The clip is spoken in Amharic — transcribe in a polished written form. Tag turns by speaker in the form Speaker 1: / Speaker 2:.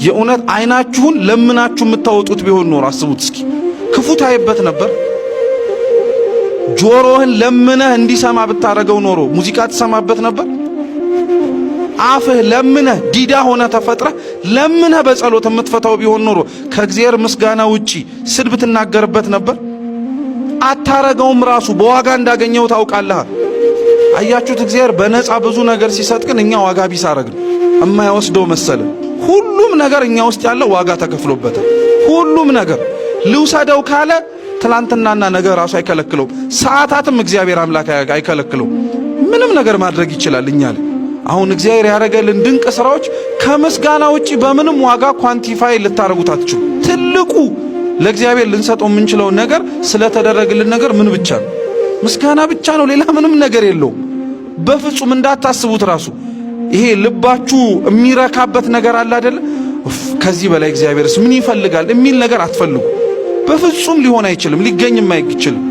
Speaker 1: የእውነት አይናችሁን ለምናችሁ የምታወጡት ቢሆን ኖር አስቡት እስኪ ክፉ ታይበት ነበር። ጆሮህን ለምነህ እንዲሰማ ብታረገው ኖሮ ሙዚቃ ትሰማበት ነበር። አፍህ ለምነህ ዲዳ ሆነ ተፈጥረህ ለምነህ በጸሎት የምትፈታው ቢሆን ኖሮ ከእግዚአብሔር ምስጋና ውጪ ስድብ ትናገርበት ነበር። አታረገውም። ራሱ በዋጋ እንዳገኘው ታውቃለህ። አያችሁት? እግዚአብሔር በነፃ ብዙ ነገር ሲሰጥ ግን እኛ ዋጋ ቢስ አረግን እማይወስደው መሰለ። ሁሉም ነገር እኛ ውስጥ ያለው ዋጋ ተከፍሎበታል። ሁሉም ነገር ልውሰደው ካለ ትላንትናና ነገ ራሱ አይከለክለው። ሰዓታትም እግዚአብሔር አምላክ አይከለክለው። ምንም ነገር ማድረግ ይችላል እኛ ላይ። አሁን እግዚአብሔር ያረገልን ድንቅ ስራዎች ከምስጋና ውጪ በምንም ዋጋ ኳንቲፋይ ልታረጉት አትችሉ። ትልቁ ለእግዚአብሔር ልንሰጠው የምንችለው ነገር ስለተደረገልን ነገር ምን ብቻ ነው? ምስጋና ብቻ ነው። ሌላ ምንም ነገር የለውም። በፍጹም እንዳታስቡት። ራሱ ይሄ ልባችሁ የሚረካበት ነገር አለ አይደል? ከዚህ በላይ እግዚአብሔርስ ምን ይፈልጋል የሚል ነገር አትፈልጉ። በፍጹም ሊሆን አይችልም፣ ሊገኝም አይችልም።